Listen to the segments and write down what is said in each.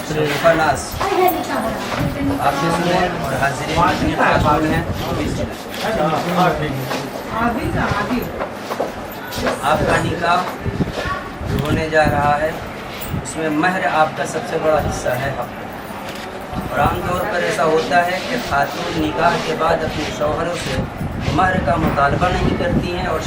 फनास आप सुने और हाजिरीन हैं। आपका निकाह जो होने जा रहा है उसमें महर आपका सबसे बड़ा हिस्सा है हक। और आमतौर पर ऐसा होता है कि खातून निकाह के बाद अपने शौहरों से महर का मुतालबा नहीं करती हैं और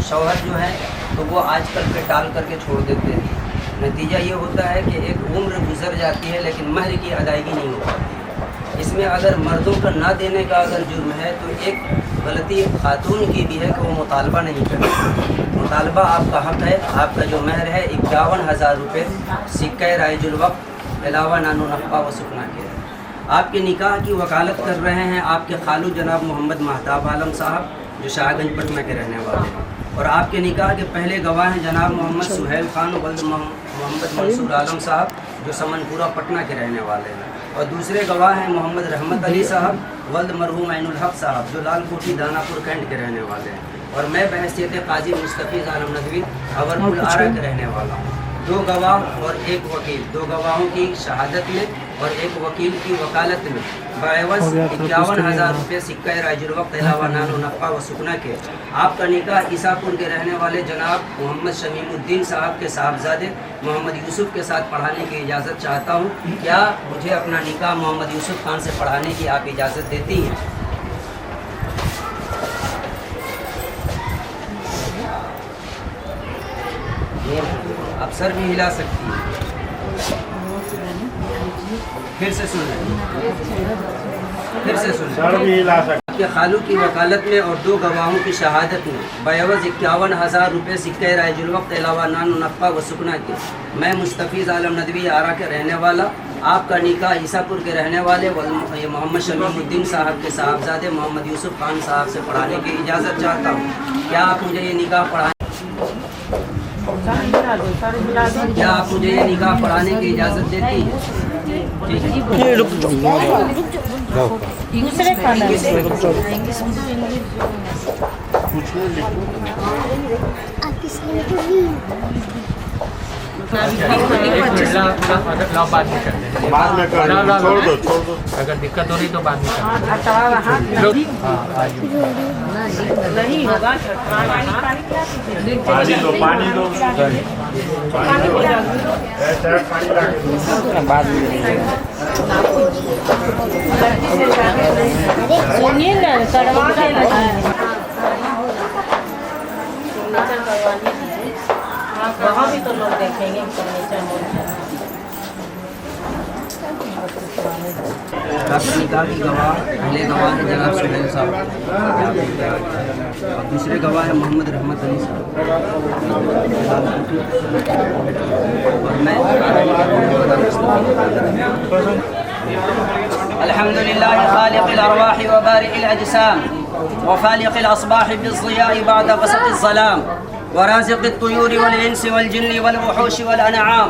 शौहर जो हैं तो वो आजकल पे टाल करके छोड़ देते हैं। नतीजा ये होता है कि एक उम्र गुजर जाती है लेकिन महर की अदायगी नहीं हो पाती। इसमें अगर मर्दों का ना देने का अगर जुर्म है तो एक गलती खातून की भी है कि वो मुतालबा नहीं करती। मुतालबा आपका हक़ है। आपका जो महर है 51,000 रुपये सिक्का राइजुल वक्त अलावा नानो नफ़ा व सुकना के। आपके निकाह की वकालत कर रहे हैं आपके खालू जनाब मोहम्मद महताब आलम साहब जो शाहगंज पटना के रहने वाले हैं। और आपके निकाह के पहले गवाह हैं जनाब मोहम्मद सुहेल खान वल्द मोहम्मद मंसूर आलम साहब जो समनपुरा पटना के रहने वाले हैं। और दूसरे गवाह हैं मोहम्मद रहमत अली साहब वल्द मरहूम ऐनुल हक साहब जो लाल कोठी दानापुर कैंट के रहने वाले हैं। और मैं बहैसियत काजी मुस्तफ़ीज़ आलम नदवी अवरपुल आरा के रहने वाला हूँ। 2 गवाह और 1 वकील, 2 गवाहों की शहादत में और 1 वकील की वकालत में बएवज़ 51,000 रुपये सिक्का राइजुल वक्त अलावा नानो नफ़ा व सुकना के आपका निकाह ईसापुर के रहने वाले जनाब मोहम्मद शमीमुद्दीन साहब के साहबजादे मोहम्मद यूसुफ के साथ पढ़ाने की इजाज़त चाहता हूँ। क्या मुझे अपना निकाह मोहम्मद यूसुफ खान से पढ़ाने की आप इजाज़त देती हैं? आप सर भी हिला सकती हैं। फिर से सुन सर भी हिला सकती हैं। खालू की वकालत में और 2 गवाहों की शहादत में बएवज़ 51,000 रुपये सिक्का राइजुल वक्त अलावा नानो नफ़ा व सुकना के मैं मुस्तफ़ीज़ आलम नदवी आरा के रहने वाला आपका निकाह ईसापुर के रहने वाले मोहम्मद शमीमुद्दीन साहब के साहबजादे मोहम्मद यूसुफ खान साहब से पढ़ाने की इजाज़त चाहता हूँ। क्या आप मुझे ये निकाह क्या आप मुझे ये निकाह पढ़ाने की इजाज़त देती हैं? बाद में छोड़ दो अगर दिक्कत हो रही तो बाद में नहीं होगा। पानी दो बाद में सुनिए ना करवा वहाँ भी तो लोग देखेंगे आपके निकाह की गवाह पहले गवाह है जनाब सुहेल साहब और दूसरे गवाह है मोहम्मद रहमत अली साहब। और मैं अल्हम्दुलिल्लाह खालिक़िल अरवाह व बारिइल अजसाम व फालिक़िल अस्बाह बिज़्ज़ियाइ बअद ग़सक़िज़ ज़लाम व राज़िक़ित तुयूरि वल इंसि वल जिन्नि वल वुहूशि वल अनआम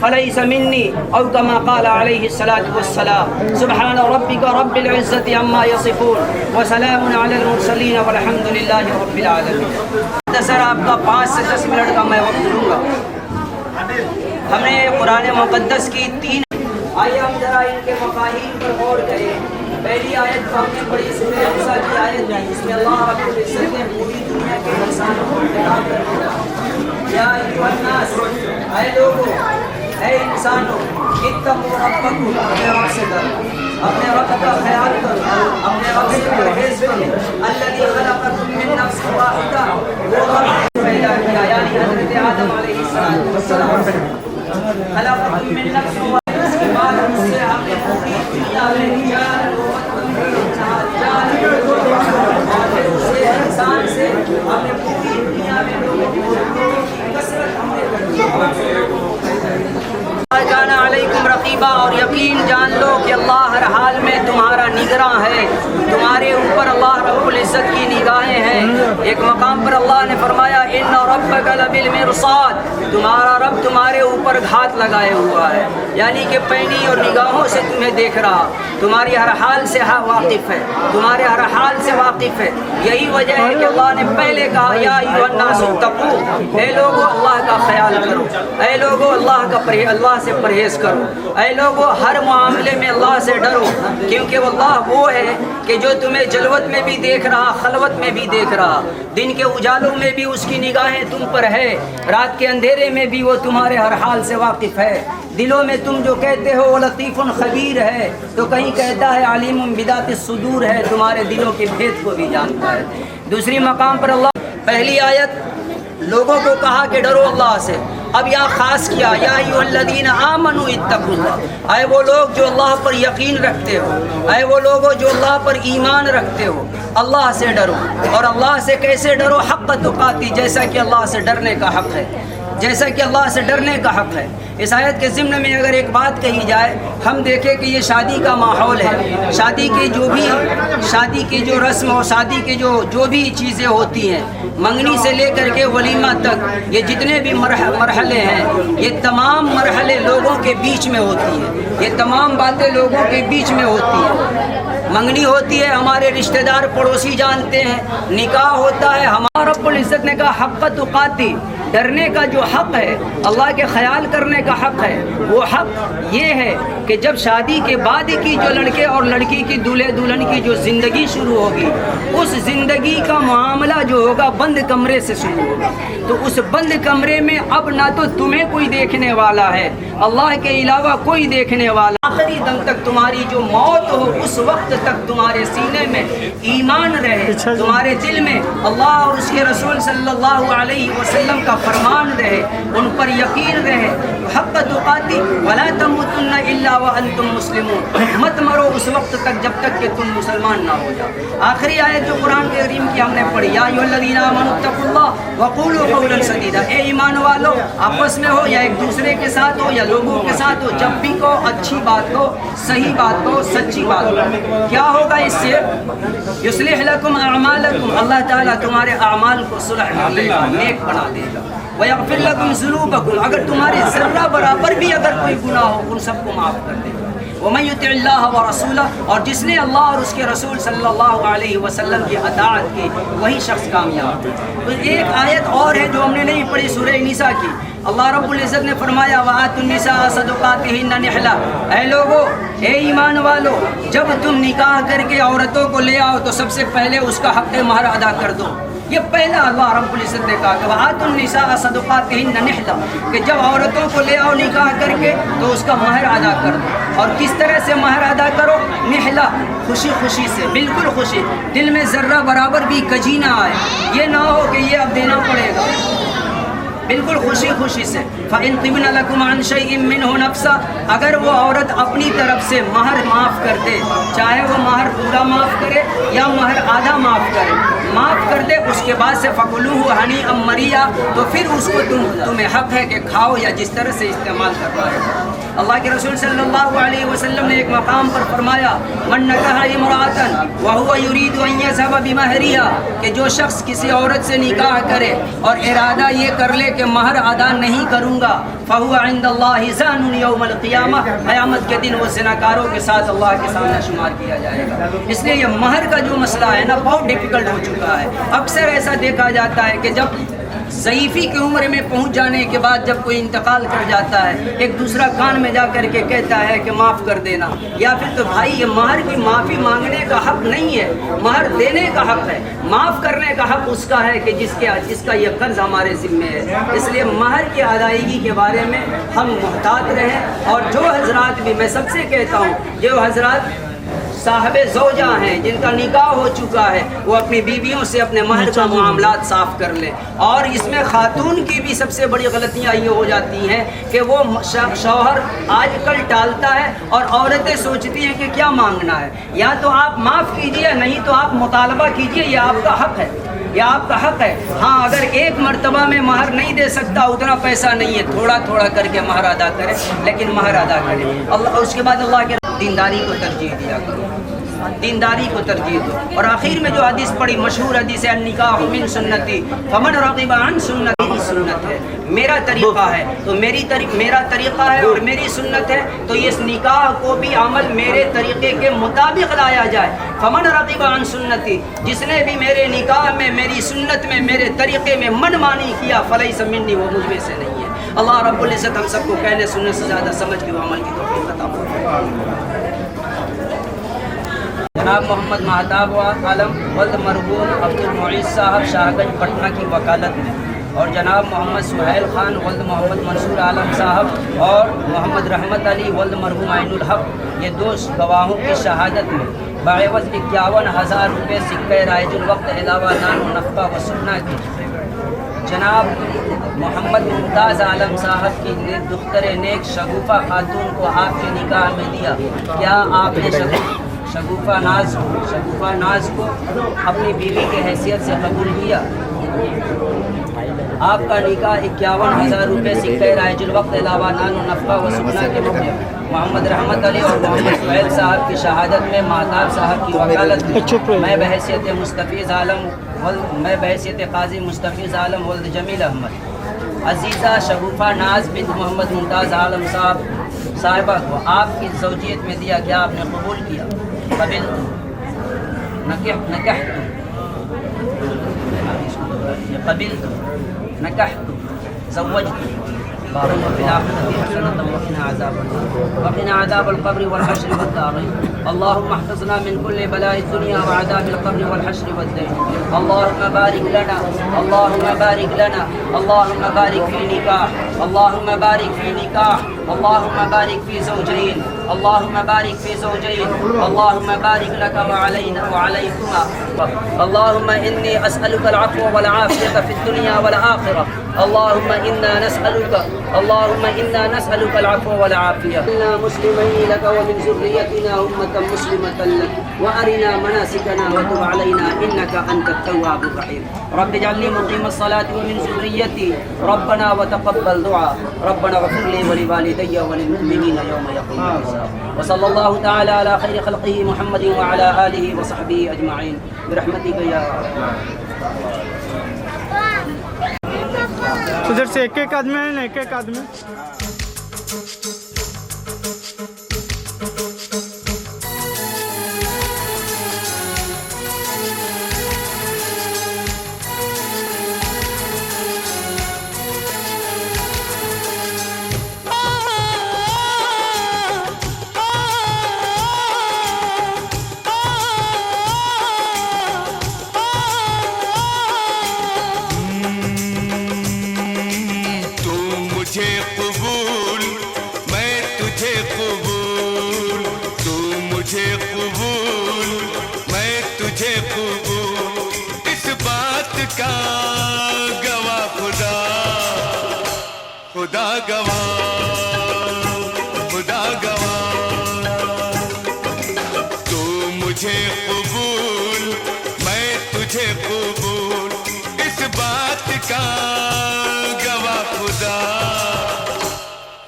फलैसा मिन्नी औ कमा क़ाल अलैहिस्सलातु वस्सलाम। सुब्हान रब्बिका रब्बिल इज़्ज़ति अम्मा यसिफून व सलामुन अलल मुरसलीन वल्हम्दुलिल्लाहि रब्बिल आलमीन। सर आपका 5 से 10 मिनट का मैं वक्त दूँगा। हमने कुरान मुक़द्दस की 3 आइए हम जरा इनके मफ़ाहीम पर गौर करें। पहली आयत को हमने पढ़ी सूरह निसा की आयत है, जिसमें अल्लाह रब्बुल इज़्ज़त ने पूरी दुनिया के इंसानों को खिताब कर दिया, या अय्युहन्नास, ऐ लोगों, ऐ इंसानों, इत्तक़ू रब्बकुम, अपने रब से डरो, अपने रब का ख्याल करो, अपने रब से परहेज़ करो। अल्लज़ी ख़लक़कुम मिन नफ्सिन वाहिदा, वो रब ने पैदा किया, यानी हज़रत आदम अलैहिस्सलातु वस्सलाम, ख़लक़कुम मिन नफ्सिन वाहिदा, इसके बाद उससे हमने पूरी दुनिया में इंसान से हमने पूरी दुनिया में लोगों की कसरत हमने कर दी। जाना अलैकुम रक़ीबा, और यकीन जान लो कि अल्लाह हर हाल में तुम्हारा निगरां है, तुम्हारे ऊपर अल्लाह रब्बुल इज़्ज़त की निगाहें हैं। एक मकाम पर अल्लाह ने फरमाया इन्ना रब्बका लबिल मिरसाद, तुम्हारा रब तुम्हारे ऊपर घात लगाए हुआ है, यानी कि पैनी और निगाहों से तुम्हें देख रहा, तुम्हारी हर हाल से वाकिफ़ है, तुम्हारे हर हाल से वाकिफ़ है। यही वजह है कि अल्लाह ने पहले कहा या अय्युहन्नास इत्तक़ू, ऐ लोगों अल्लाह का ख्याल करो, ऐ लोगों अल्लाह से परहेज़ करो, ऐ लोगों हर मामले में अल्लाह से डरो, क्योंकि अल्लाह वो है कि जो तुम्हें जलवत में भी देख रहा, खलवत में भी देख रहा, दिन के उजालों में भी उसकी निगाहें तुम पर है, रात के अंधेरे में भी वो तुम्हारे हर हाल से वाकिफ़ है। दिलों में तुम जो कहते हो वो लतीफ़ुन ख़बीर है, तो कहीं कहता है आलिमुन बिदातिस सुदूर है, तुम्हारे दिलों के भेद को भी जानता है। दूसरी मकाम पर अल्लाह पहली आयत लोगों को कहा कि डरो अल्लाह से, अब यहाँ ख़ास किया या अय्युहल्लज़ीना आमनू इत्तक़ुल्लाह, आए वो लोग जो अल्लाह पर यकीन रखते हो, आए वो लोग जो अल्लाह पर ईमान रखते हो, अल्लाह से डरो। और अल्लाह से कैसे डरो? हक़्क़ तुक़ाती, जैसा कि अल्लाह से डरने का हक़ है, जैसा कि अल्लाह से डरने का हक़ है। इस आयत के ज़िम्न में अगर एक बात कही जाए, हम देखें कि ये शादी का माहौल है, शादी की जो रस्म और शादी के जो भी चीज़ें होती हैं, मंगनी से लेकर के वलीमा तक, ये जितने भी मरहले हैं, ये तमाम मरहले लोगों के बीच में होती हैं, ये तमाम बातें लोगों के बीच में होती हैं। मंगनी होती है, हमारे रिश्तेदार पड़ोसी जानते हैं, निकाह होता है, हमारा रब्बुल इज़्ज़त ने कहा हक़्क़ तुक़ाती, डरने का जो हक़ है, अल्लाह के ख्याल करने का हक़ है, वो हक़ ये है कि जब शादी के बाद की जो लड़के और लड़की की दूल्हे दुल्हन की जो ज़िंदगी शुरू होगी, उस ज़िंदगी का मामला जो होगा बंद कमरे से शुरू होगा। तो उस बंद कमरे में अब ना तो तुम्हें कोई देखने वाला है, अल्लाह के अलावा कोई देखने वाला, आखिरी दम तक तुम्हारी जो मौत हो उस वक्त तक तुम्हारे सीने में ईमान रहे, तुम्हारे दिल में अल्लाह और उसके रसूल सल्लल्लाहु अलैहि वसल्लम का फरमान रहे, उन पर यकीन रहे। हक़्क़ तुक़ाती वला तमूतुन्ना इल्ला व अंतुम मुस्लिमून, मत मरो उस वक्त तक जब तक कि तुम मुसलमान ना हो जाओ। आखिरी आयत जो कुरान के करीम की हमने पढ़ी, या अय्युहल्लज़ीना आमनू इत्तक़ुल्लाह व क़ूलू क़ौलन सदीदा, ए ईमान वालों आपस में हो या एक दूसरे के साथ हो या लोगों के साथ हो, जब भी कहो अच्छी बात हो, सही बात हो, सच्ची बात हो। क्या होगा इससे? युस्लिह लकुम अअमालकुम, अल्लाह ताला तुम्हारे अमाल को सुलह कर देगा, नेक बना देगा। व यग़फ़िर लकुम ज़ुनूबकुम, अगर तुम्हारे ज़र्रा बराबर भी अगर कोई गुनाह हो उन सबको माफ़ कर देगा। वमन युतिअल्लाह व रसूलह, और जिसने अल्लाह और उसके रसूल सल्लल्लाहु अलैहि वसल्लम की अताअत की वही शख्स कामयाब है। तो एक आयत और है जो हमने नहीं पढ़ी सूरह निसा की, अल्लाह रब्बुल इज़्ज़त ने फरमाया वआतुन निसा सदक़ातिहिन्ना निहला, ऐ लोगो, ए ईमान वालो, जब तुम निकाह करके औरतों को ले आओ तो सबसे पहले उसका हक़ महर अदा कर दो। ये पहला अल्लाह रब्बुल इज़्ज़त ने कहा कि वआतुन निसा सदक़ातिहिन्ना निहला, कि जब औरतों को ले आओ निकाह करके तो उसका महर अदा कर दो। और किस तरह से महर अदा करो? निहला, खुशी खुशी से, बिल्कुल खुशी, दिल में ज़र्रा बराबर भी कजी ना आए, ये ना हो कि ये अब देना पड़ेगा, बिल्कुल खुशी खुशी से। फ़इन तिब्ना लकुम अन शैइन मिन्हु नफ्सा, अगर वो औरत अपनी तरफ से महर माफ़ कर दे, चाहे वो महर पूरा माफ़ करे या महर आधा माफ़ करे, माफ़ कर दे, उसके बाद से फ़कुलूहु हनीअम मरिया, तो फिर उसको तुम्हें हक़ है कि खाओ या जिस तरह से इस्तेमाल करना है। अल्लाह के रसूल सल्लल्लाहु अलैहि वसल्लम ने एक मकाम पर फरमाया, मन नकहा इमराअतन इम्राअतन व हुवा युरीदु अन यज़हब बिमहरिहा, कि जो शख्स किसी औरत से निकाह करे और इरादा ये कर ले कि महर अदा नहीं करूँगा, फ़हुवा इंदल्लाहि ज़ानुन यौमल क़ियामा, क़यामत के दिन वो ज़िनाकारों के साथ अल्लाह के सामने शुमार किया जाएगा। इसलिए ये महर का जो मसला है ना, बहुत डिफ़िकल्ट हो चुका है। अक्सर ऐसा देखा जाता है कि जब ज़ईफ़ी की उम्र में पहुंच जाने के बाद जब कोई इंतकाल कर जाता है, एक दूसरा कान में जा कर के कहता है कि माफ़ कर देना, या फिर तो भाई ये महर की माफ़ी मांगने का हक़ नहीं है, महर देने का हक़ है। माफ़ करने का हक़ उसका है कि जिसका ये कर्ज़ हमारे ज़िम्मे है। इसलिए महर की अदायगी के बारे में हम मुहतात रहें। और जो हज़रात भी, मैं सबसे कहता हूँ, जो हज़रात साहबे ज़ौजा हैं, जिनका निकाह हो चुका है, वो अपनी बीवियों से अपने महर का मामलात साफ़ कर लें। और इसमें ख़ातून की भी सबसे बड़ी गलतियाँ ये हो जाती हैं कि वो शौहर आजकल टालता है और औरतें सोचती हैं कि क्या मांगना है, या तो आप माफ़ कीजिए, नहीं तो आप मुतालबा कीजिए, ये आपका हक़ है, यह आपका हक़ है। हाँ, अगर एक मरतबा में महर नहीं दे सकता, उतना पैसा नहीं है, थोड़ा थोड़ा करके महर अदा करें, लेकिन महर अदा करें। अल्लाह, उसके बाद अल्लाह के दीनदारी को तरजीह दिया करो, दीनदारी को तरजीह दो। और आखिर में जो हदीस पड़ी, मशहूर हदीस है, निकाह मिन सुन्नती फमन रग़िबा अन सुन्नती, मेरी सुन्नत है, मेरा तरीक़ा है, तो मेरा तरीक़ा है और मेरी सुन्नत है, तो इस निकाह को भी अमल मेरे तरीक़े के मुताबिक लाया जाए। फमन रग़िबा अन सुन्नती, जिसने भी मेरे निकाह में, मेरी सुन्नत में, मेरे तरीक़े में मनमानी किया, फलैसा मिन्नी, वो मुझ में से नहीं है। अल्लाह रब्बुल इज़्ज़त हम सबको कहने सुनने से ज़्यादा समझ के अमल की तौफ़ीक़ अता फरमाए। जनाब मोहम्मद महताब आलम वल्द मरहूम अब्दुल मुईज़ साहब शाहगंज पटना की वकालत में, और जनाब मोहम्मद सुहैल ख़ान वल्द मोहम्मद मंसूर आलम साहब और मोहम्मद रहमत अली वल्द मरहूम आइनुल हक़, ये दो गवाहों की शहादत में बाएवज़ 51,000 रुपये सिक्के राइजुल वक्त अलावा नान व नफ़ा व सुन्ना की जनाब मोहम्मद मुमताज़ आलम साहब की दुख्तर नेक शगुफ़ा खातून को आपके निकाह में दिया। क्या आपने शगुफ़ा नाज को अपनी बीवी के हैसियत से कबूल किया? आपका निकाह 51,000 रुपये सिक्के राइजुल वक्त अलावा नान व नफ़ा व सुन्ना के मुताबिक मोहम्मद रहमत अली और मोहम्मद सुहैल साहब की शहादत में महताब साहब की वकालत में मैं बहैसियत मुस्तफ़ीज़ काजी मुस्तफ़ीज़ आलम वल्द जमील अहमद अजीज़ा शगुफ़ा नाज बिन मोहम्मद मुमताज़ आलम साहिबा को आपकी ज़ौजियत में दिया, क्या आपने कबूल किया? क़बिलतु नकहतु ज़व्वजतु बारक फिल आखिरति हसनतन वक़िना अज़ाबल क़ब्र वल हश्र वद्दारीन। अल्लाहुम्मा अहफ़िज़ना मिन कुल्लि बलाइ दुनिया व अज़ाबिल क़ब्र वल हश्र वद्दीन। अल्लाहुम्मा बारिक लना, अल्लाहुम्मा बारिक लना, अल्लाहुम्मा बारिक फ़ी निकाह, अल्लाहुम्मा बारिक फ़ी निकाह, अल्लाहुम्मा बारिक फ़ी ज़ौजैन, अल्लाहुम्मा बारिक फ़ी ज़ौजैन, अल्लाहुम्मा बारिक लका व अलैना व अलैकुमा। अल्लाहुम्मा इन्नी अस्अलुकल अफ़्व वल आफ़ियत फ़िद दुनिया वल आखिरह। अल्लाहुम्मा इन्ना नसअलुकल अफ़्व वल आफ़ियत। इन्ना मुस्लिमीन लका व मिन ज़ुर्रिय्यतिना उम्मतन मुस्लिमतन लक व अरिना मनासिकना व तुब अलैना इन्नका अंतत तव्वाबुर रहीम। रब्बि जअलनी मुक़ीमस सलाति व मिन ज़ुर्रिय्यति रब्बना व तक़ब्बल दुआ रब्बना इग़फ़िर ली व लिवालिदैया व लिल-मुअ्मिनीना यौम यक़ूमुल हिसाब। व सल्लल्लाहु तआला अला खैरि ख़ल्क़िही मुहम्मदिन व अला आलिहि व सहबिही अजमईन बिरहमतिका या उधर से एक आदमी है ना, एक आदमी। खुदा गवाह, तू मुझे कबूल, मैं तुझे कबूल, इस बात का गवाह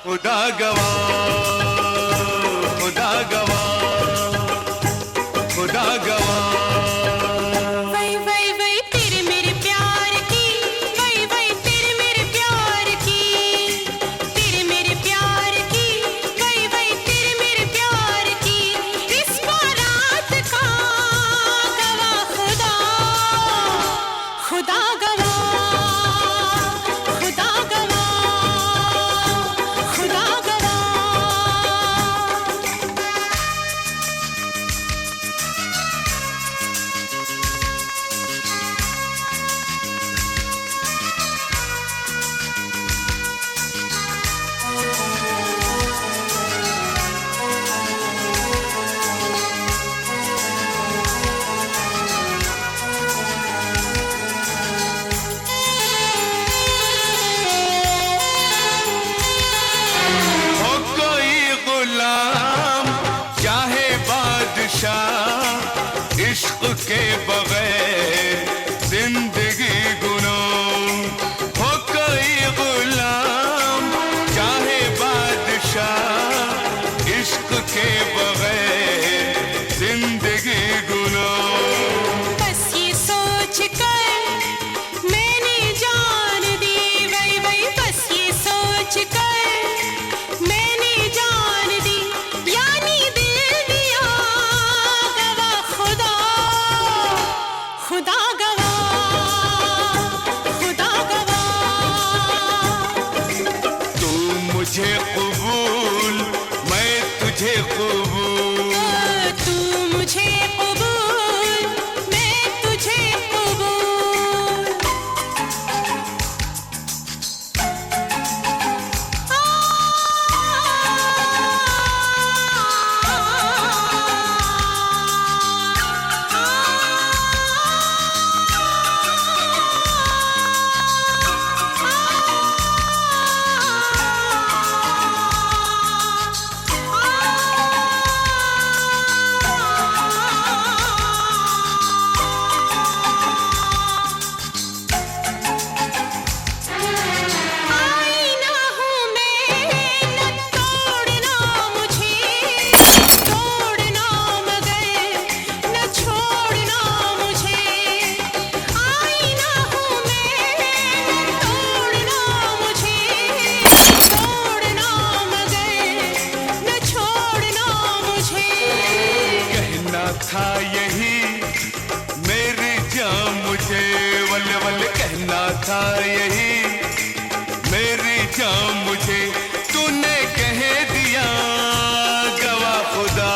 खुदा गवाह, खुदा गवाह, खुदा गवा। वही वही वही तेरे मेरे प्यार की, वही वही तेरे मेरे प्यार की, तेरे मेरे प्यार की, वही वही तेरे मेरे प्यार की। इस बारात का गवा खुदा, खुदा गवा, खुदा गवा, खुदा गवा। हो कोई गुलाम चाहे बादशाह, इश्क के बगैर जिंदगी गुनाह। हो कोई गुलाम चाहे बादशाह, इश्क के बगैर जिंदगी गुनाह। बस ये सोच कर मैंने जान दी, वही वही बस ये सोच कर मैंने जान दी, यानी दिल दिया गवा खुदा, खुदा गवा, खुदा गवा। तू मुझे कबूल, मैं तुझे कबूल। तू मुझे कबूल, मैं तुझे कबूल। आईना हूँ मैं, न तोड़ना मुझे, तोड़ना मगर न छोड़ना मुझे। आईना हूँ मैं, न तोड़ना मुझे, तोड़ना मगर न छोड़ना मुझे। कहना था यही मेरी जान मुझे, वल वल कहना था यही मेरी जान मुझे। तूने कह दिया गवा खुदा,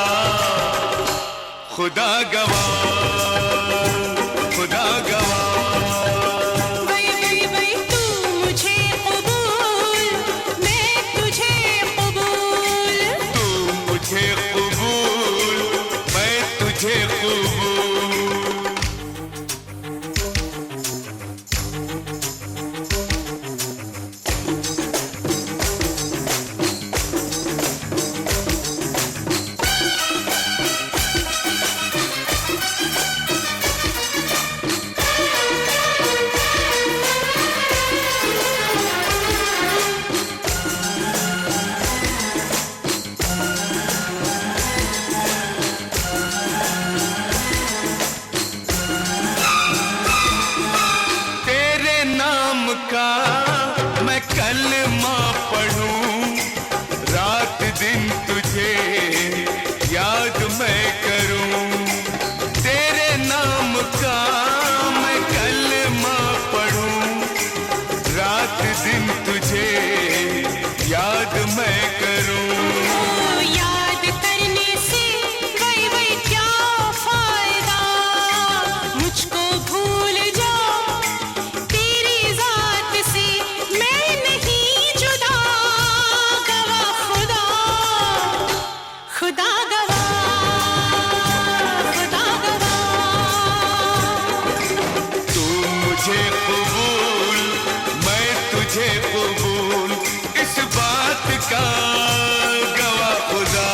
खुदा गवा, खुदा गवा। वही वही वही तू मुझे कबूल, मैं तुझे कबूल। तू मुझे कबूल, मैं तुझे कबूल। तेरे नाम का मैं कलमा पढ़ूं, रात दिन तुझे याद मैं करूं। तेरे नाम का मैं कलमा पढ़ूं, रात दिन तुझे याद मैं करूं। याद करने से वही वही क्या फायदा, मुझको भूल जा तेरी जात से, मैं नहीं जुदा गवा खुदा, खुदा गवा, खुदा गवा। तू मुझे कबूल, मैं तुझे कबूल, इस बात का गवा खुदा,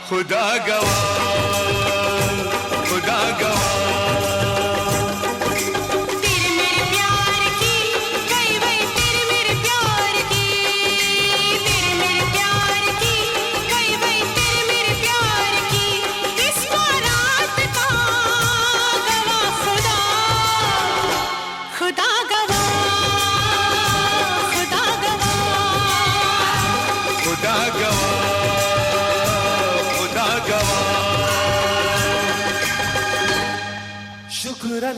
खुदा गवा, खुदा गवा। तेरे मेरे प्यार की, वही वही तेरे मेरे प्यार की, तेरे मेरे प्यार की, वही वही तेरे मेरे प्यार की। इस बारात नजरों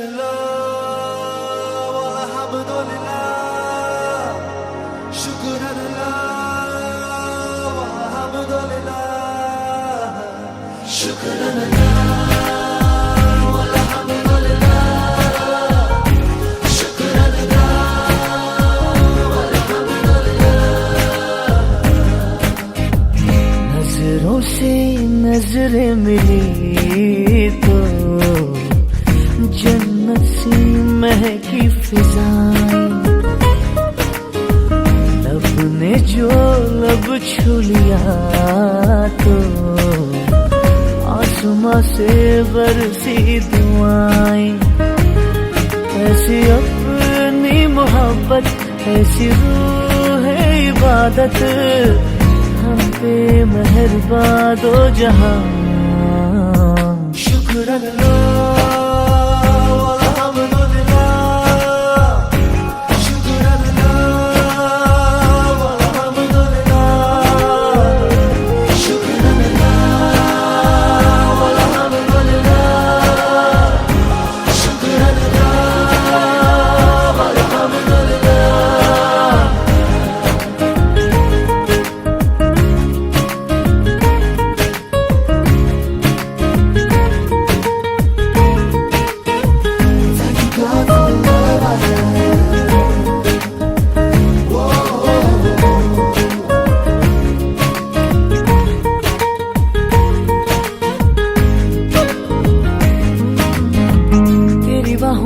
से नजरें मिली तो जन्नत सी महकी फिजाएं, लब ने जो लब छू लिया तो आसमां से बरसी दुआएं। ऐसी अपनी मोहब्बत, ऐसी रूह है इबादत, हम पे मेहरबान दो जहां। शुक्राना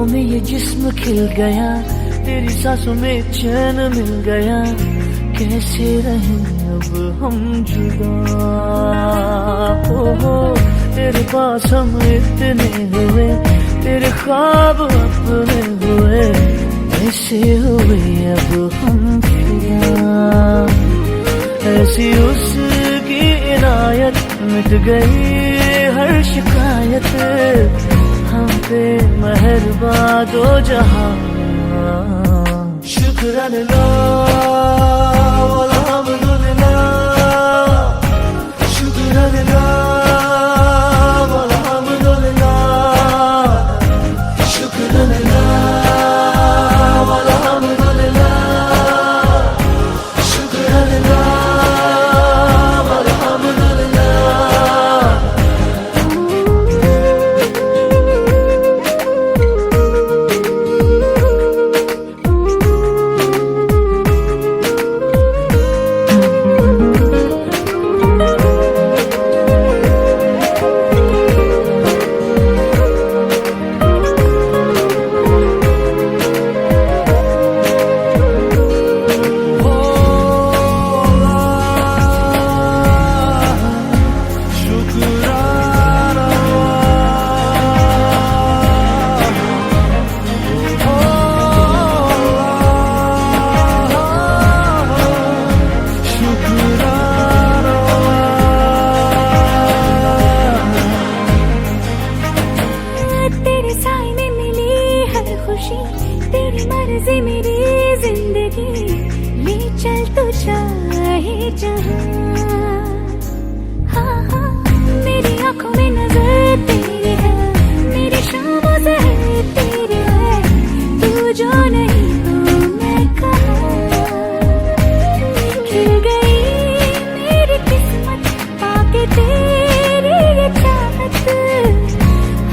में ये जिस्म खिल गया, तेरी सांसों में चैन मिल गया, कैसे रहें अब हम जुदा। हो तेरे पास हम इतने हुए, तेरे ख्वाब अपने हुए, ऐसे हुए अब हम फिदा। ऐसी उसकी इनायत, मिट गई हर शिकायत, हम पे मेहरबान दो जहां। शुक्राना वल्हम्दुलिल्लाह, शुक्राना वल्हम्दुलिल्लाह, शुक्राना वल्हम्दुलिल्लाह, शुक्राना वल्हम्दुलिल्लाह। तेरी मर्जी मेरी जिंदगी, ले चल तू चाहे जहां। हाँ हाँ मेरी आंखों में नजर तेरी है, मेरी शामों से तेरी है, तू जो नहीं तो मैं कहाँ। खिल गई मेरी किस्मत पाके तेरी ये चाहत,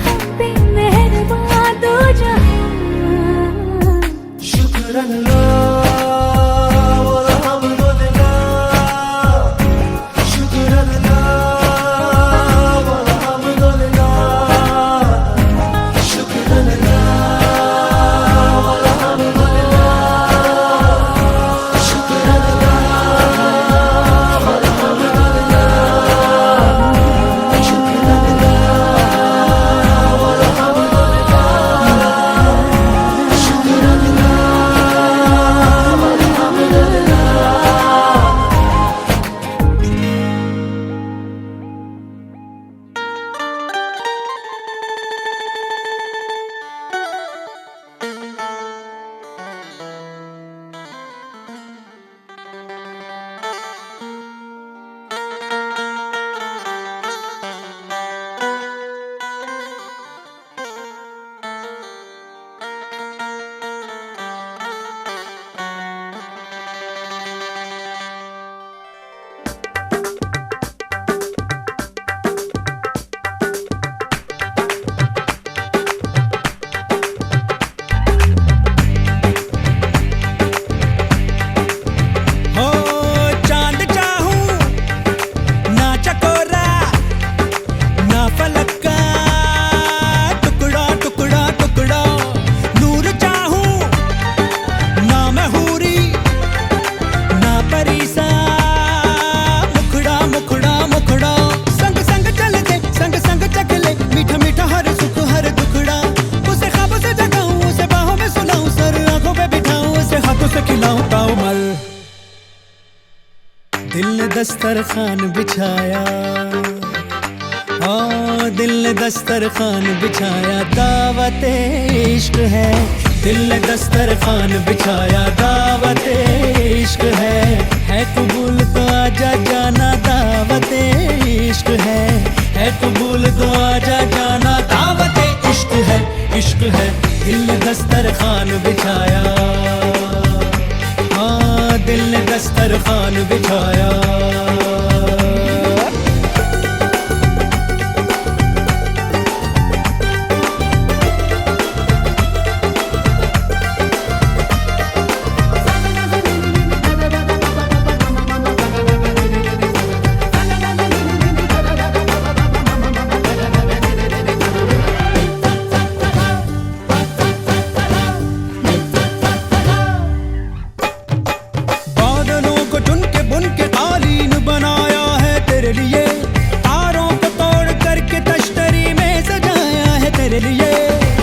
हम पे मेहरबान दो जहां। शुक्राना वल्हम्दुलिल्लाह, दस्तरखान बिछाया, हाँ दिल ने दस्तरखान बिछाया, दावत इश्क है। दिल ने दस्तरखान बिछाया, दावत इश्क है कबूल तो आजा जाना, दावत इश्क है कबूल तो आजा जाना, दावत इश्क है। दिल ने दस्तरखान बिछाया, हाँ दिल ने दस्तरखान बिछाया।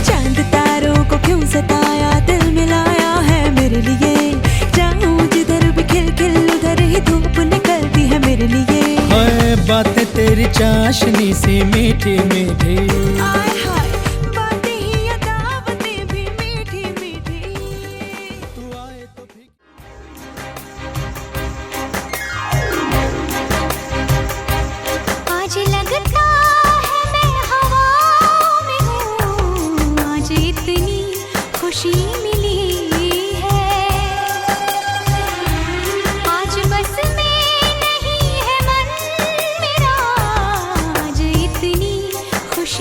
चांद तारों को क्यों सताया, दिल मिलाया है मेरे लिए। जाऊं जिधर भी खिल खिल उधर ही धूप निकलती है मेरे लिए। हाय बातें तेरी चाशनी सी मीठी मीठी, आय हाय बातें ही या दावतें भी मीठी मीठी। तू आए तो फिर आज लगता है मैं हवा में हूँ, आज इतनी खुशी मिली है। आज बस में नहीं है मन मेरा, आज इतनी खुशी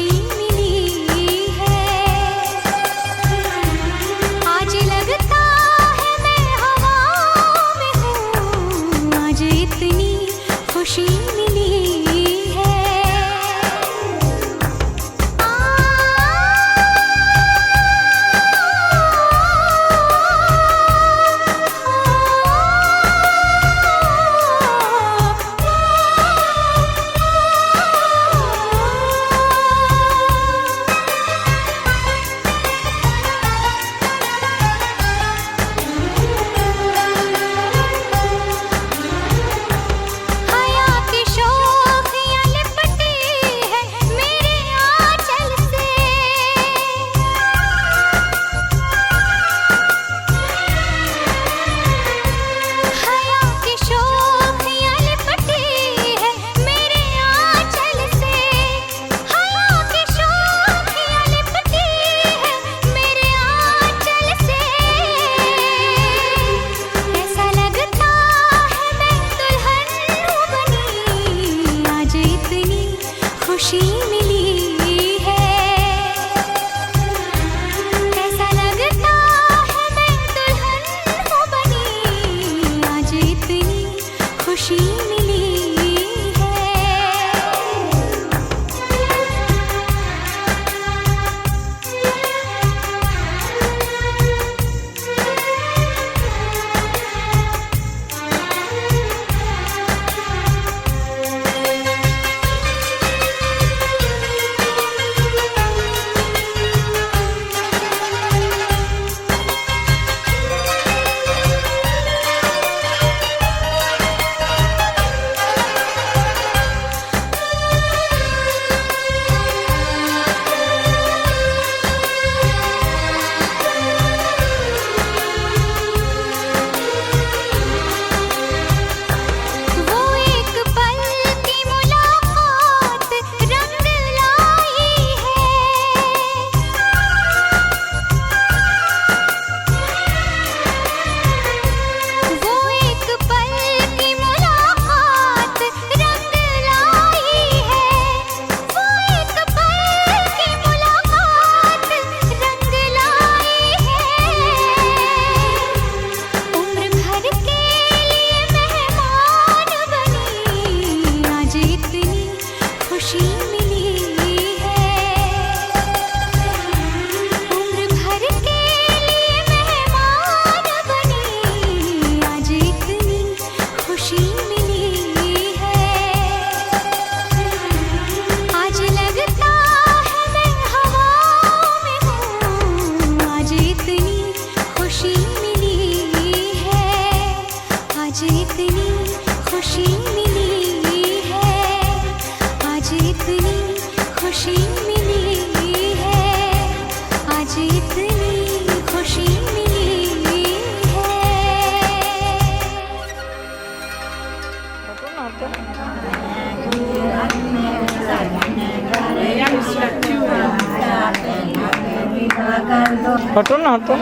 हटो ना हटो।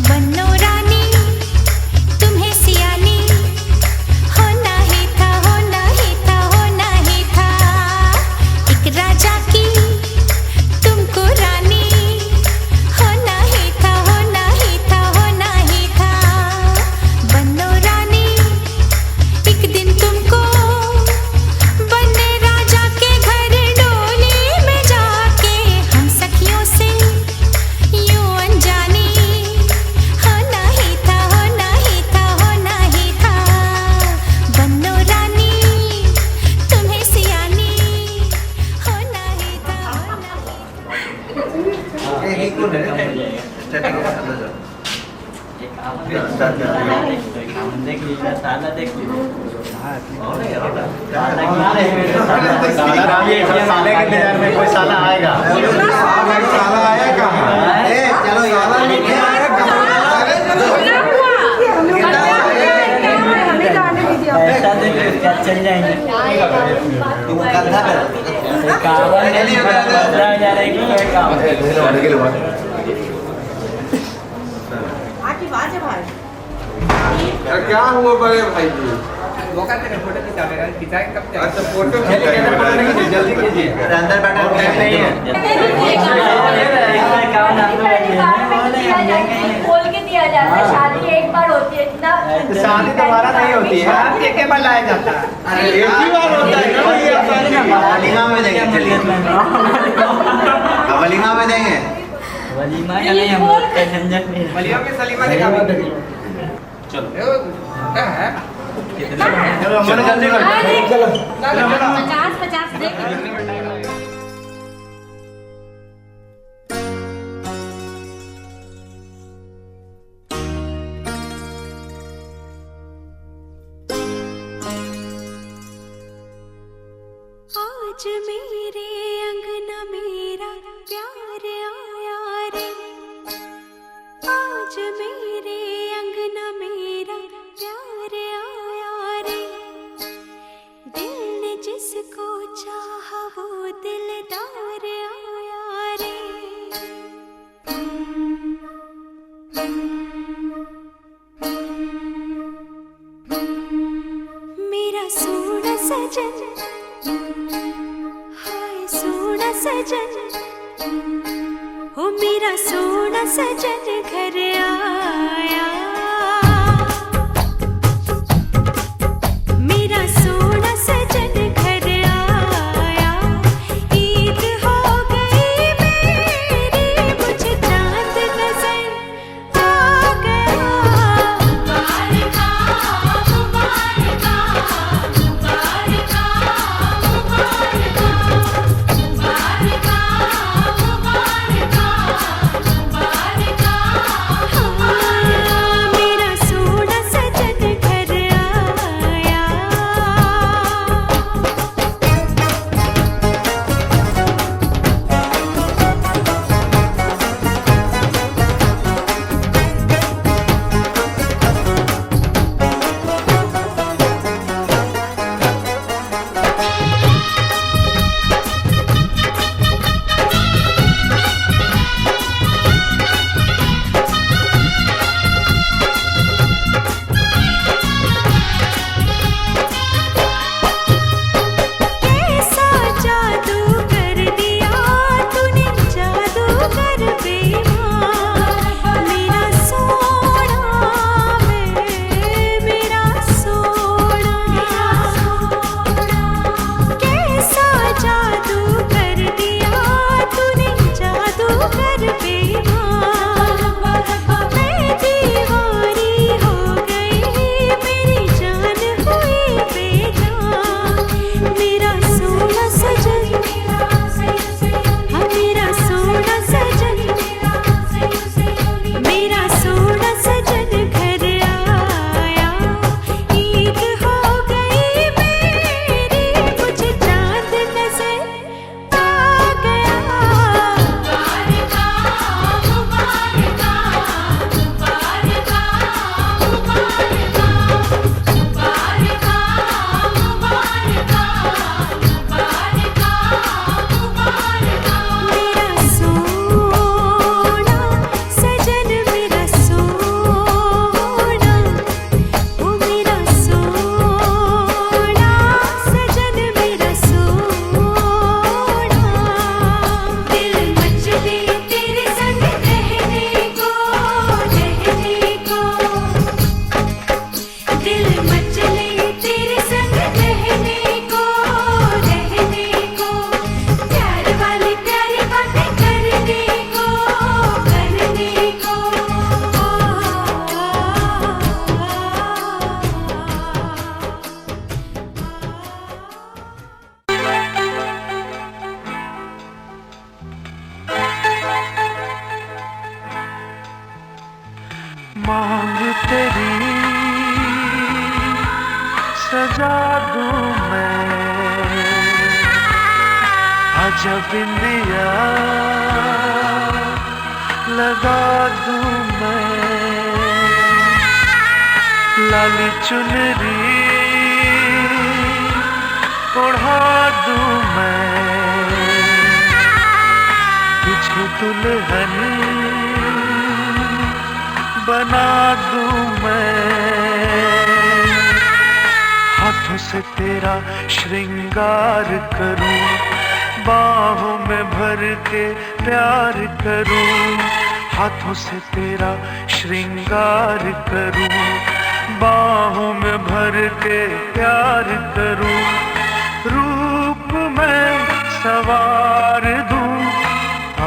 बन्नो रानी तुम्हें सियानी होना ही था, होना ही था, होना ही था। एक राजा की तुमको रानी होना ही था, होना ही था, होना ही था। बन्नो रानी एक दिन तुमको बनने राजा के घर डोली में जाके हम सखियों से यूं अनजानी होना ही था, होना ही था, होना ही था। बन्नो रानी तुम्हें सियानी होना ही था, साले के इंतजार में कोई साला आएगा। चल जाएंगे। क्या हुआ बड़े भाई जी? फोटो खिंचाएंगे कब? अच्छा फोटो जल्दी कीजिए। अंदर बैठा नहीं है। खोल के दिया जाता है। शादी एक बार होती है इतना। शादी दोबारा नहीं होती है, एक बार लाया जाता है। अरे एक ही बार होता है ना। वलीमा में देंगे, चलिए वलीमा में देंगे। वलीमा या नहीं, हम झंझट नहीं। वलीमा में सलीमा दिखा चलो क्या है? चलो हमने जल्दी कर 50-50 देख। आज मेरे अंगना मेरा प्यार आया रे। आज मेरे अंगना मेरा प्यार आया रे। दिल ने जिसको चाहा वो दिलदार आया रे। मेरा सोना सजन, हाय सोना सजन, हो मेरा सोना सजन घर आया। मेरा सोना सजन घर आया। ईद हो गई मेरी, मुझे चांद नजर आ गया। मुबारका मुबारका मुबारका मुबारका मुबारका मुबारका मुबारका। सजा दूं मैं आजा बिंदिया लगा दूं मैं लाली चुनरी ओढ़ा दूं मैं तुझे दुल्हन बना दूं मैं हाथों से तेरा श्रृंगार करूं बाहों में भर के प्यार करूं हाथों से तेरा श्रृंगार करूं बाहों में भर के प्यार करूं रूप में सवार दूं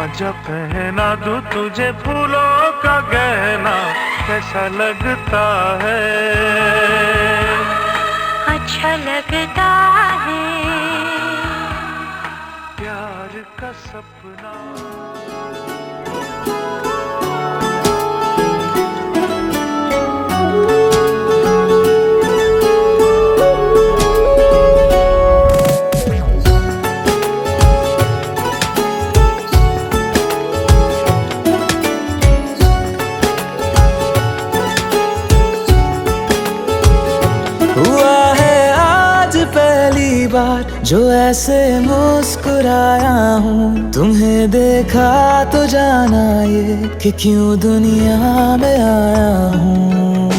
आजा पहना दूं तुझे फूलों का गहना कैसा लगता है अच्छा लगता है प्यार का सपना जो ऐसे मुस्कुराया हूँ तुम्हें देखा तो जाना ये कि क्यों दुनिया में आया हूँ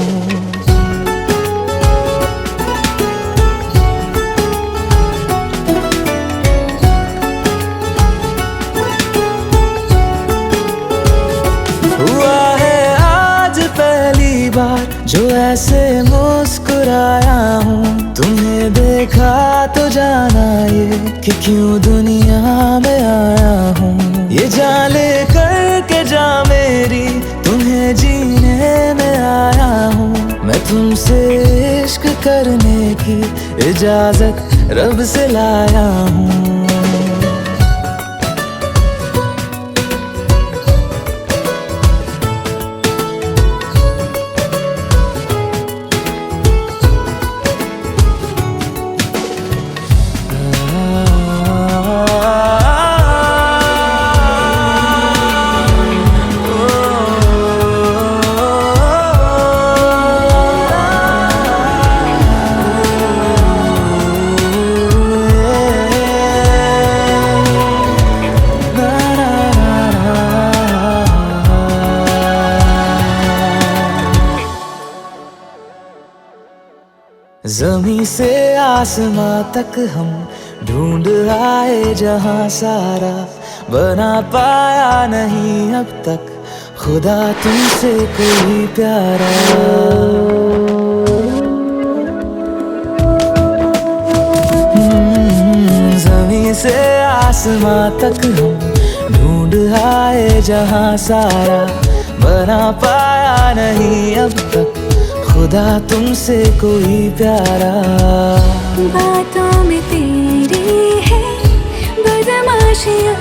हुआ है आज पहली बार जो ऐसे मुस्कुराया हूँ तुम्हें देखा तो जाना ये कि क्यों दुनिया में आया हूँ ये जान ले करके जा मेरी तुम्हें जीने में आया हूँ मैं तुमसे इश्क करने की इजाजत रब से लाया हूँ ज़मीं से आसमां तक हम ढूंढ आए जहां सारा बना पाया नहीं अब तक खुदा तुमसे कोई प्यारा ज़मीं से आसमां तक हम ढूंढ आए जहां सारा बना पाया नहीं अब तक खुदा तुमसे कोई प्यारा बातों में तेरी है बदमाशियाँ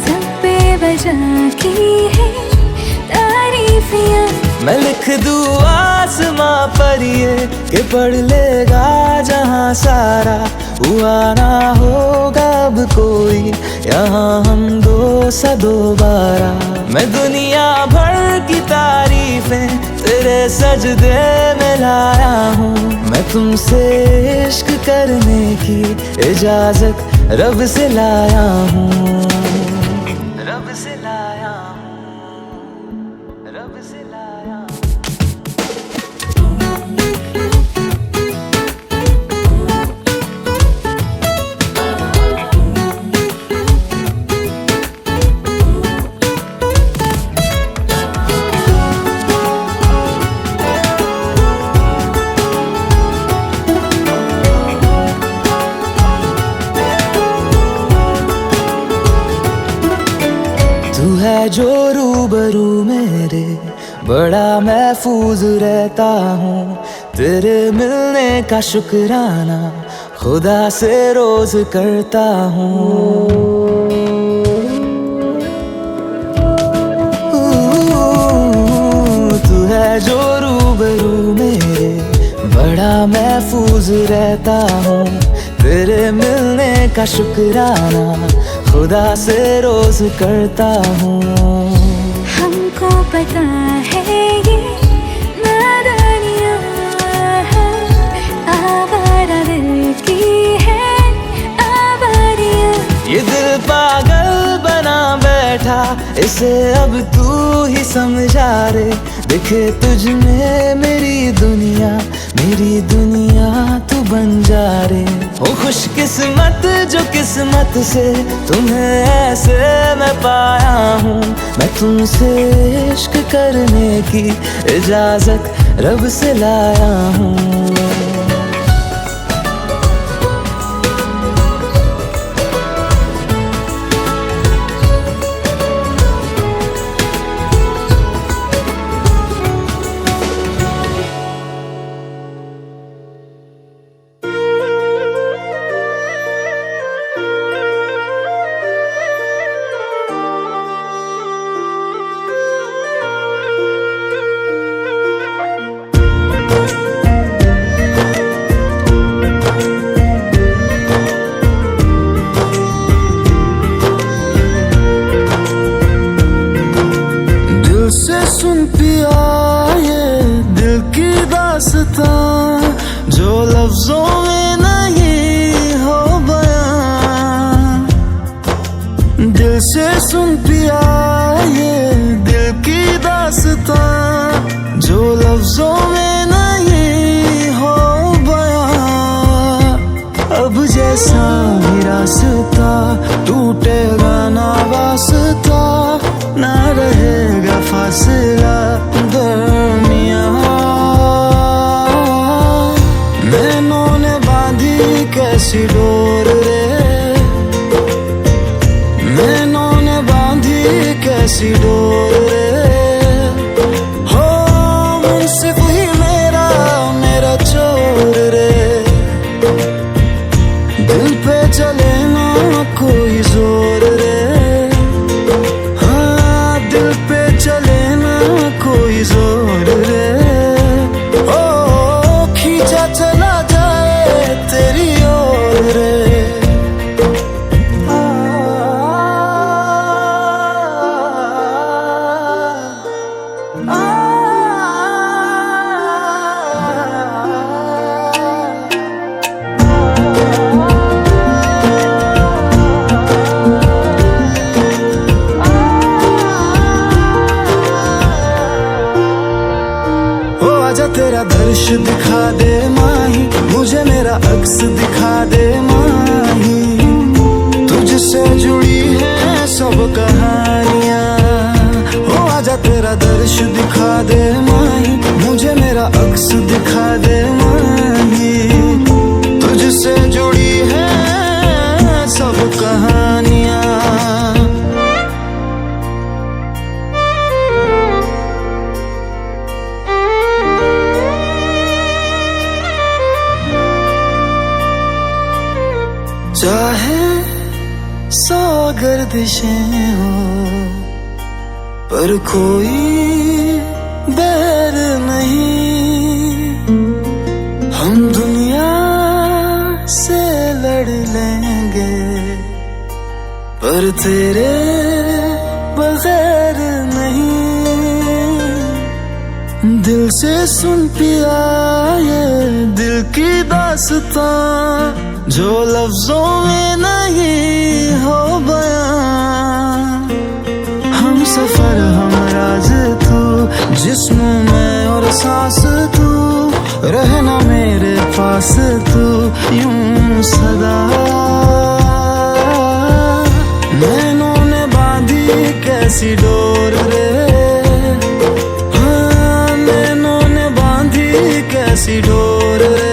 सब पे वजह की है तारीफियाँ मैं लिख दूँ आसमां पर ये कि पढ़ लेगा जहां सारा हुआ ना होगा अब कोई यहाँ हम दो सा दोबारा मैं दुनिया भर की तारीफें तेरे सजदे में लाया हूँ मैं तुमसे इश्क करने की इजाजत रब से लाया हूँ रब से लाया हूँ रब से लाया हूँ जो रूबरू मेरे बड़ा महफूज रहता हूँ तेरे मिलने का शुक्राना खुदा से रोज करता हूँ तू है जो रूबरू मेरे बड़ा कहता हूँ तेरे मिलने का शुक्राना खुदा से रोज करता हूँ। हमको पता है ये नादानियाँ है, आवारा दिल की है आवारियाँ। ये दिल पागल बना बैठा, इसे अब तू ही समझा रे। दिखे तुझ में मेरी दुनिया तू बन जा रे। ओ खुशकिस्मत जो किस्मत से तुम्हें ऐसे मैं पाया हूँ। मैं तुमसे इश्क करने की इजाजत रब से लाया हूँ। सुन पिया ये दिल की दास्तां, जो लफ्जों में नहीं हो बयां। दिल से सुन पिया ये दिल की दास्तां, जो लफ्जों में नहीं हो बयां। अब जैसा भी रास्ता टूटेगा ना वास्ता, ना रहेगा फासला दरमियां। नैनों ने बांधी कैसी डोर रे, नैनों ने बांधी कैसी डोर रे। हो मुंसिफ ही मेरा चोर रे। दिल पे चले ना कोई जोर रे, कोई जोर रे। ओ खींचा चला जाए तेरी ओर रे। तेरा दर्श दिखा दे माही, मुझे मेरा अक्स दिखा दे माही। तुझसे जुड़ी है सब कहानियाँ, हो आजा तेरा दर्श दिखा दे माही, मुझे मेरा अक्स दिखा दे माही। तुझसे जुड़ी है सब कहानियाँ। चाहे सौ गर्दिशें हो पर कोई बैर नहीं। हम दुनिया से लड़ लेंगे पर तेरे बगैर नहीं। दिल से सुन पिया ये दिल की दास्तां, जो लफ्जों में नहीं हो बयां। हम सफर हम राज तू, जिस्म में और सांस तू, रहना मेरे पास तू यूं सदा। नैनों ने बांधी कैसी डोर रे, हाँ नैनों ने बांधी कैसी डोर रे।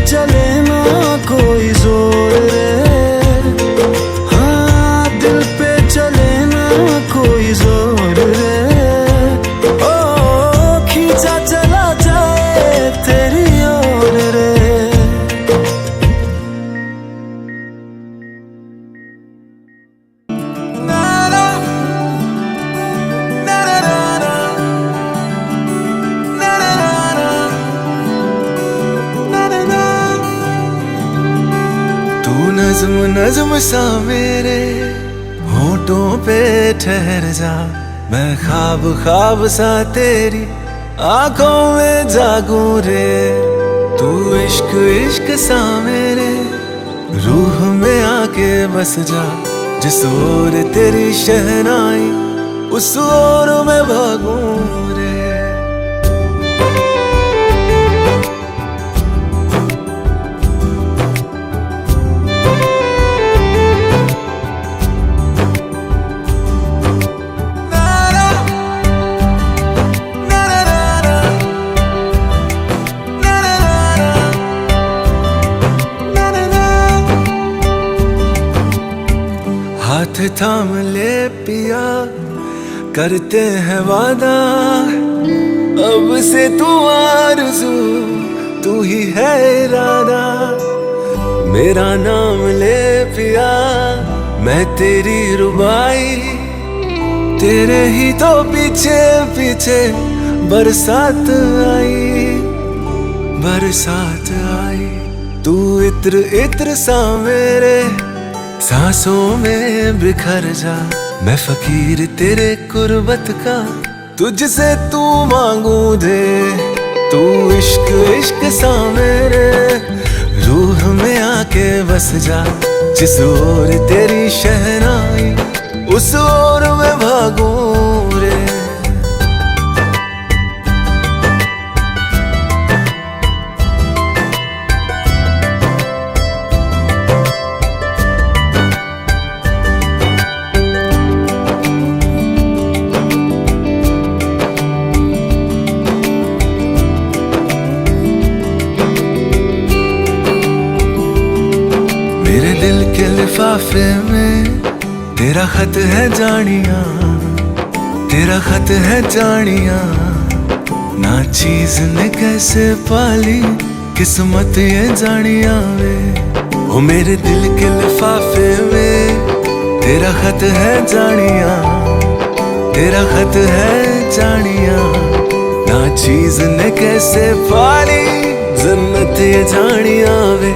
चले ना कोई जोर रे, हाँ दिल पे चले ना कोई जोर रे। ओ खींचा चला जाए तेरी ओर रे। ना ना नज्म नज्म सा मेरे होठों पे ठहर जा, मैं ख्वाब ख्वाब सा तेरी आंखों में जागूं रे। तू इश्क इश्क सा मेरे रूह में आके बस जा, जिस ओर तेरी शहनाई उस ओर मैं भागूं रे। हाथ थाम ले पिया, करते हैं वादा, अब से तू आरज़ू तू ही है इरादा। मेरा नाम ले पिया, मैं तेरी रुबाई, तेरे ही तो पीछे पीछे बरसात आई, बरसात आई। तू इत्र इत्र सा मेरे सांसों में बिखर जा, मैं फकीर तेरे कुर्बत का तुझसे तू मांगू दे। तू इश्क इश्क सा मेरे रूह में आके बस जा, जिस ओर तेरी शहनाई उस ओर मैं भागूं रे। मेरे दिल के लिफाफे में तेरा खत है जानिया, तेरा खत है जानिया। ना चीज ने कैसे पाली किस्मत ये जानिया वे। ओ मेरे दिल के लिफाफे में तेरा खत है जानिया, तेरा खत है जानिया। ना चीज ने कैसे पाली जन्नत ये जानिया वे।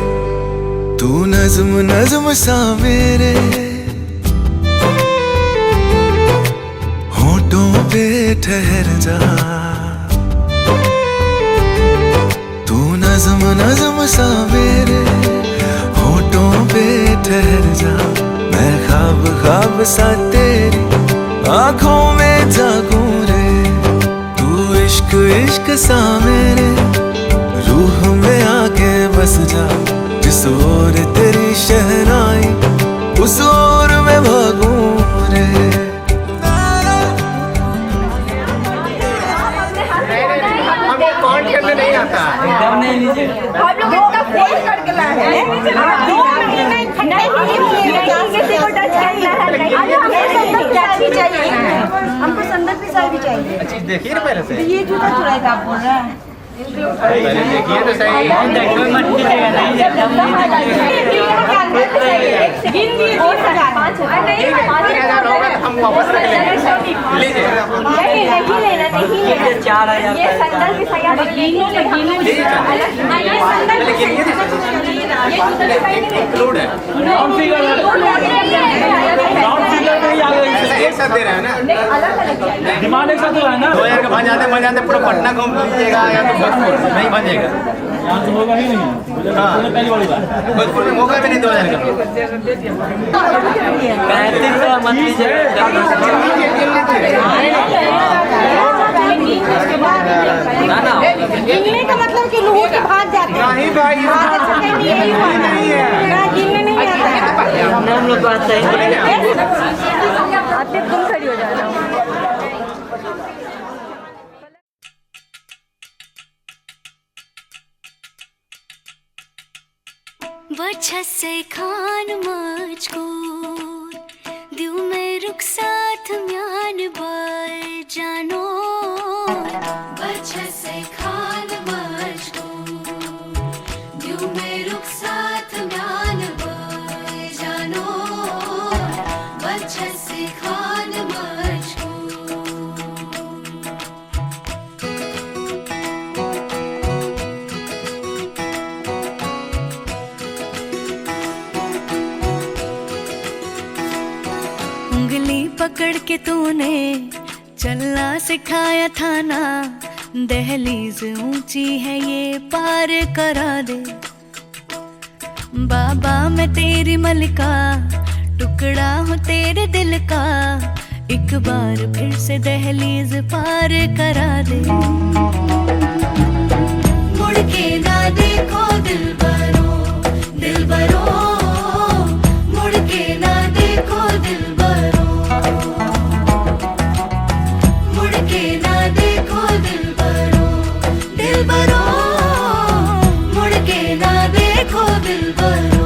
तू नज्म नज्म सा मेरे होठों पे ठहर जा, तू नज्म नज्म सा मेरे होठों पे ठहर जा। मैं ख्वाब ख्वाब सा तेरी आंखों में जागूं रे। तू इश्क इश्क सा मेरे रूह में आके बस जा, जिस ओर तेरी शहनाई उस ओर मैं भागूं रे। हमको काउंट करने नहीं आता। एकदम नहीं लीजिए। हम लोग इतना फोर्स करके लाए हैं। 2 महीने किसी को टच करना है। हमको संदर्भ भी चाहिए, भी चाहिए। अच्छी देखिए ना पहले से। ये जूता चुराए का आप बोल रहे हैं। पहले देखिए तो सही। देखो मत कीजिएगा, नहीं एकदम नहीं। 5,000 होगा तो हम वापस रख लेंगे। लीजिए। नहीं लेना, नहीं लेना। 4,000 ये संदर्भ भी सही है। इंक्लूड है। एक साथ दे रहे हैं ना। डिमांड एक साथ हो रहा है ना। 2,000 का बन जाते पूरा पटना घूम लीजिएगा या तो भोजपुर नहीं बन जाएगा। यहाँ तो होगा ही नहीं। हाँ। पहली वाली बात भोजपुर में मौका भी नहीं 2,000 का। 35 मत लीजिए। ना ना गिनने का मतलब कि लोगों के भाग जाते हैं। नहीं भाई, यही हुआ नहीं है ना, गिनने नहीं आता है। हम लोग बात सही आते तुम खड़ी हो जाना। वजह से खान मजकूर दिल में रुखसात म्यान बार जानो। वजह से खान मजकूर दिल में रुखसात म्यान बार जानो। वजह से खान मजकूर। पकड़ के तूने चलना सिखाया था ना, दहलीज ऊंची है ये पार करा दे। बाबा मैं तेरी मलिका, टुकड़ा हूँ तेरे दिल का, एक बार फिर से दहलीज पार करा दे। मुड़ के ना देखो दिलबरो, दिलबरो, मुड़ के ना देखो दिलबरो, मुड़ के ना देखो दिलबरो, दिलबरो, मुड़ के ना देखो दिलबरो।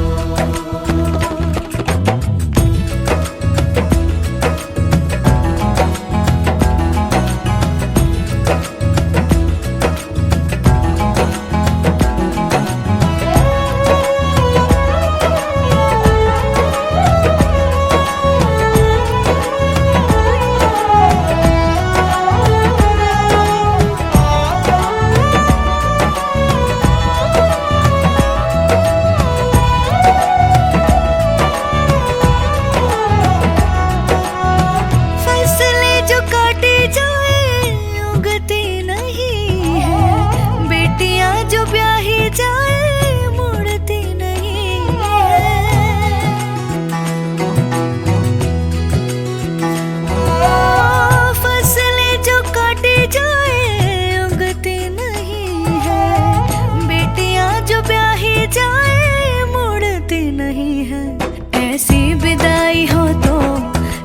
ऐसी विदाई हो तो,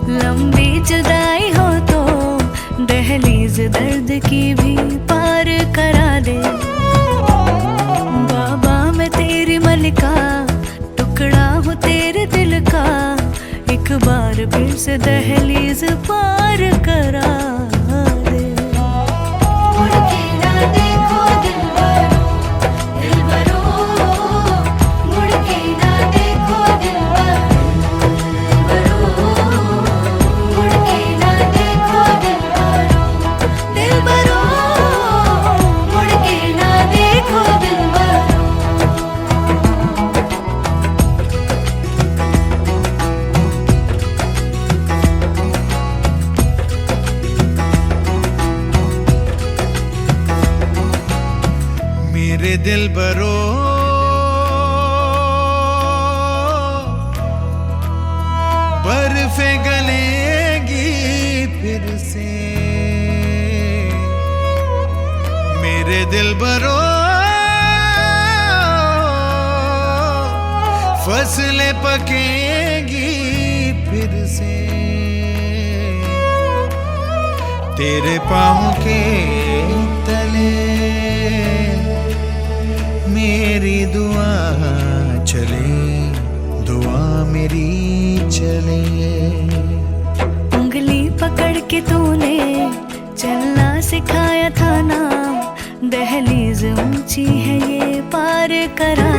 लंबी जुदाई हो तो, दहलीज दर्द की भी पार करा दे। बाबा मैं तेरी मलिका, टुकड़ा हूँ तेरे दिल का, एक बार फिर से दहलीज पार करा दे। मुड़ के ना देखो दिलबरो, दिलबरो, मुड़ के ना देखो दिलबरो, मुड़ के ना देखो दिलबरो, दिलबरो, मुड़ के ना देखो दिलबरो। मेरे दिलबरो, बर्फे गलेगी फिर से, मेरे दिलबरो, फसलें पकेगी फिर से, तेरे पाँव के तले मेरी दुआ चले, दुआ मेरी चले। उंगली पकड़ के तूने चलना सिखाया था ना, दहलीज ऊंची है ये पार करा